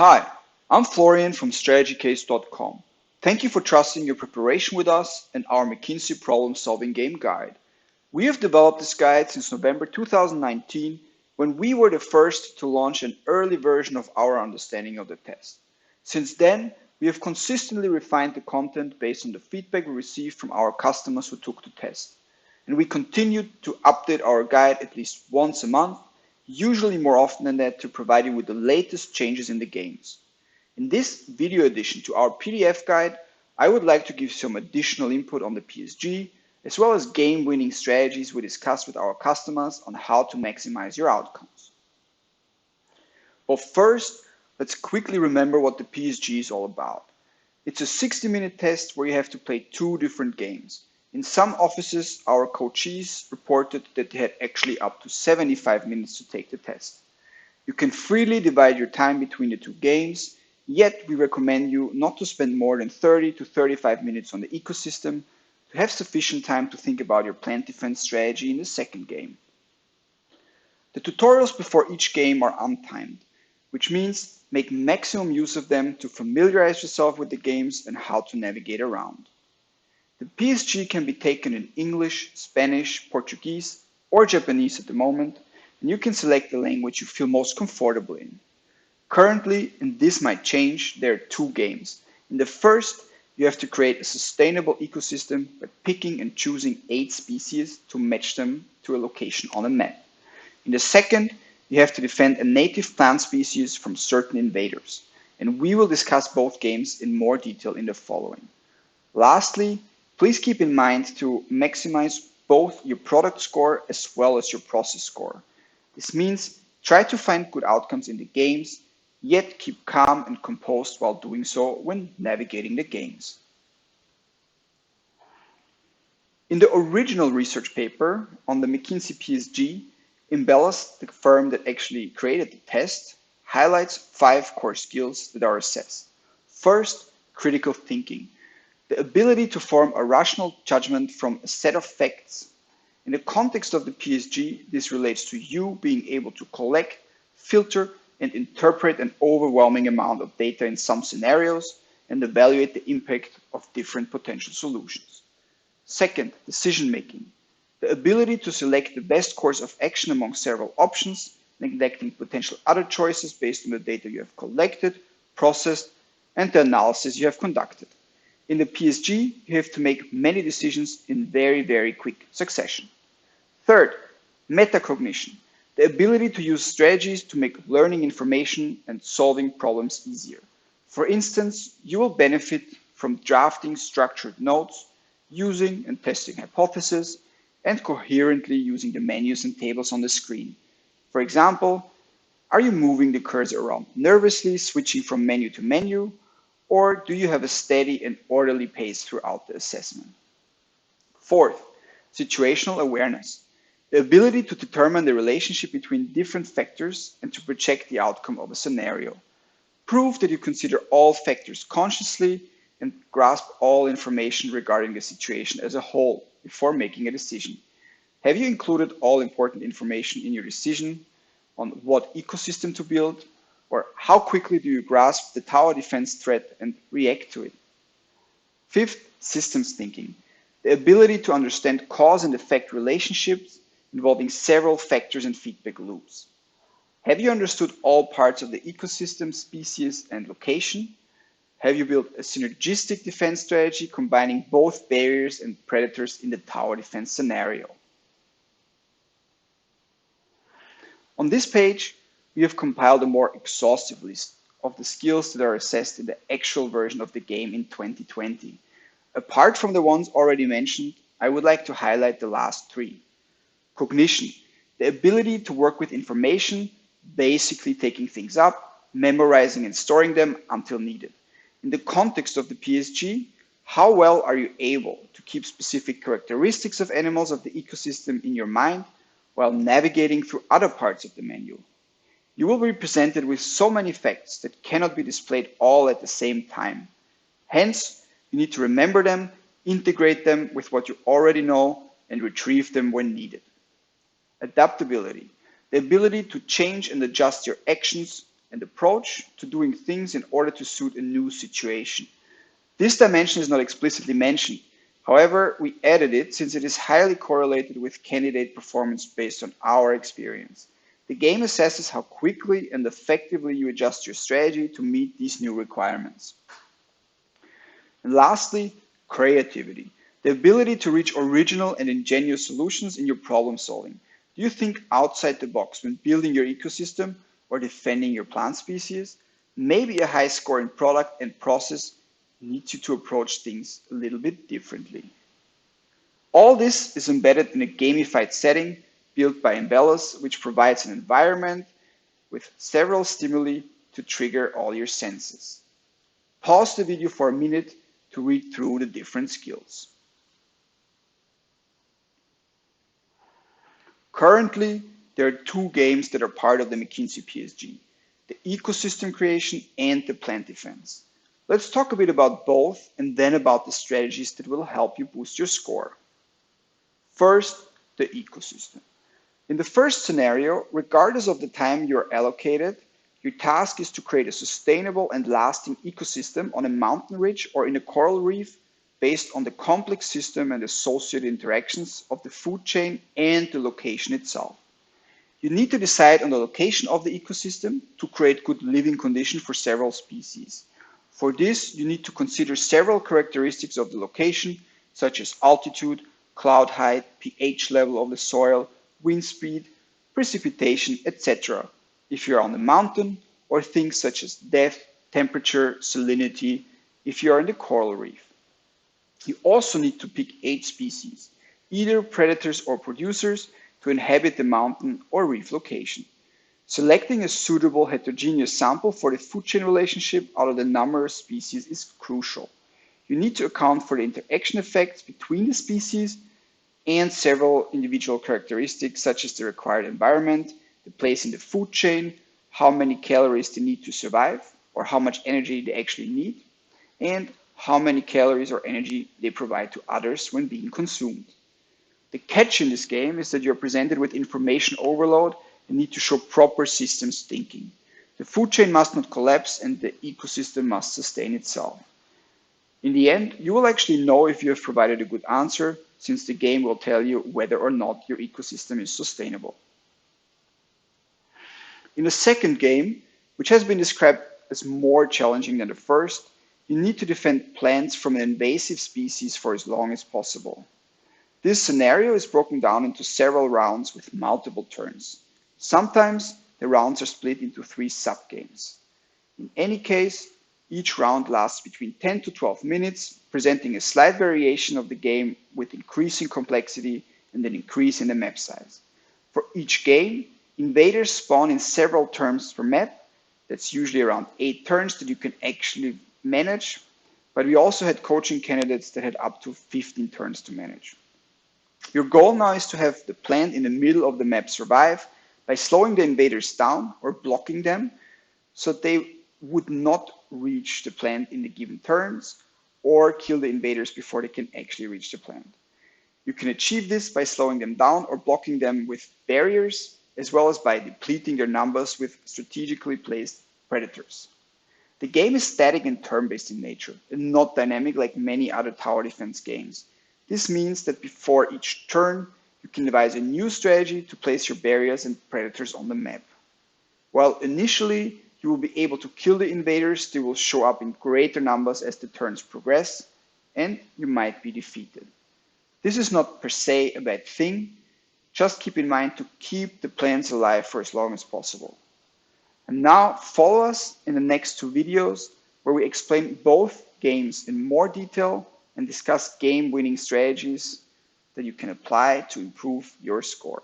Hi, I'm Florian from strategycase.com. Thank you for trusting your preparation with us and our McKinsey Problem Solving Game guide. We have developed this guide since November 2019 when we were the first to launch an early version of our understanding of the test. Since then, we have consistently refined the content based on the feedback we received from our customers who took the test. And we continue to update our guide at least once a month, usually more often than that, to provide you with the latest changes in the games. In this video addition to our PDF guide, I would like to give some additional input on the PSG, as well as game-winning strategies we discussed with our customers on how to maximize your outcomes. But first, let's quickly remember what the PSG is all about. It's a 60-minute test where you have to play two different games. In some offices, our coachees reported that they had actually up to 75 minutes to take the test. You can freely divide your time between the two games, yet we recommend you not to spend more than 30 to 35 minutes on the ecosystem to have sufficient time to think about your plant defense strategy in the second game. The tutorials before each game are untimed, which means make maximum use of them to familiarize yourself with the games and how to navigate around. The PSG can be taken in English, Spanish, Portuguese, or Japanese at the moment, and you can select the language you feel most comfortable in. Currently, and this might change, there are two games. In the first, you have to create a sustainable ecosystem by picking and choosing 8 species to match them to a location on a map. In the second, you have to defend a native plant species from certain invaders, and we will discuss both games in more detail in the following. Lastly, please keep in mind to maximize both your product score as well as your process score. This means try to find good outcomes in the games, yet keep calm and composed while doing so when navigating the games. In the original research paper on the McKinsey PSG, Imbellus, the firm that actually created the test, highlights 5 core skills that are assessed. First, critical thinking. The ability to form a rational judgment from a set of facts. In the context of the PSG, this relates to you being able to collect, filter, and interpret an overwhelming amount of data in some scenarios and evaluate the impact of different potential solutions. Second, decision making. The ability to select the best course of action among several options, neglecting potential other choices based on the data you have collected, processed, and the analysis you have conducted. In the PSG, you have to make many decisions in very quick succession. Third, metacognition, the ability to use strategies to make learning information and solving problems easier. For instance, you will benefit from drafting structured notes, using and testing hypotheses, and coherently using the menus and tables on the screen. For example, are you moving the cursor around nervously, switching from menu to menu, or do you have a steady and orderly pace throughout the assessment? Fourth, situational awareness, the ability to determine the relationship between different factors and to project the outcome of a scenario. Prove that you consider all factors consciously and grasp all information regarding the situation as a whole before making a decision. Have you included all important information in your decision on what ecosystem to build, or how quickly do you grasp the tower defense threat and react to it? Fifth, systems thinking, the ability to understand cause and effect relationships involving several factors and feedback loops. Have you understood all parts of the ecosystem, species, and location? Have you built a synergistic defense strategy combining both barriers and predators in the tower defense scenario? On this page, we have compiled a more exhaustive list of the skills that are assessed in the actual version of the game in 2020. Apart from the ones already mentioned, I would like to highlight the last 3. Cognition, the ability to work with information, basically taking things up, memorizing and storing them until needed. In the context of the PSG, how well are you able to keep specific characteristics of animals of the ecosystem in your mind while navigating through other parts of the menu? You will be presented with so many facts that cannot be displayed all at the same time. Hence, you need to remember them, integrate them with what you already know, and retrieve them when needed. Adaptability, the ability to change and adjust your actions, and approach to doing things in order to suit a new situation. This dimension is not explicitly mentioned. However, we added it since it is highly correlated with candidate performance based on our experience. The game assesses how quickly and effectively you adjust your strategy to meet these new requirements. And lastly, creativity, the ability to reach original and ingenious solutions in your problem solving. Do you think outside the box when building your ecosystem or defending your plant species? Maybe a high scoring product and process needs you to approach things a little bit differently. All this is embedded in a gamified setting built by Imbellus, which provides an environment with several stimuli to trigger all your senses. Pause the video for a minute to read through the different skills. Currently, there are two games that are part of the McKinsey PSG, the ecosystem creation and the plant defense. Let's talk a bit about both and then about the strategies that will help you boost your score. First, the ecosystem. In the first scenario, regardless of the time you're allocated, your task is to create a sustainable and lasting ecosystem on a mountain ridge or in a coral reef based on the complex system and associated interactions of the food chain and the location itself. You need to decide on the location of the ecosystem to create good living conditions for several species. For this, you need to consider several characteristics of the location, such as altitude, cloud height, pH level of the soil, wind speed, precipitation, etc. if you're on the mountain, or things such as depth, temperature, salinity if you are in the coral reef. You also need to pick 8 species, either predators or producers, to inhabit the mountain or reef location. Selecting a suitable heterogeneous sample for the food chain relationship out of the number of species is crucial. You need to account for the interaction effects between the species and several individual characteristics such as the required environment, the place in the food chain, how many calories they need to survive, or how much energy they actually need, and how many calories or energy they provide to others when being consumed. The catch in this game is that you're presented with information overload and need to show proper systems thinking. The food chain must not collapse and the ecosystem must sustain itself. In the end, you will actually know if you have provided a good answer, since the game will tell you whether or not your ecosystem is sustainable. In the second game, which has been described as more challenging than the first, you need to defend plants from an invasive species for as long as possible. This scenario is broken down into several rounds with multiple turns. Sometimes the rounds are split into 3 sub-games. In any case, each round lasts between 10 to 12 minutes, presenting a slight variation of the game with increasing complexity and an increase in the map size. For each game, invaders spawn in several turns per map. That's usually around 8 turns that you can actually manage, but we also had coaching candidates that had up to 15 turns to manage. Your goal now is to have the plant in the middle of the map survive by slowing the invaders down or blocking them so they would not reach the plant in the given turns or kill the invaders before they can actually reach the plant. You can achieve this by slowing them down or blocking them with barriers, as well as by depleting their numbers with strategically placed predators. The game is static and turn-based in nature and not dynamic like many other tower defense games. This means that before each turn, you can devise a new strategy to place your barriers and predators on the map. While initially you will be able to kill the invaders, they will show up in greater numbers as the turns progress, and you might be defeated. This is not per se a bad thing, just keep in mind to keep the plants alive for as long as possible. And now follow us in the next 2 videos where we explain both games in more detail and discuss game-winning strategies that you can apply to improve your score.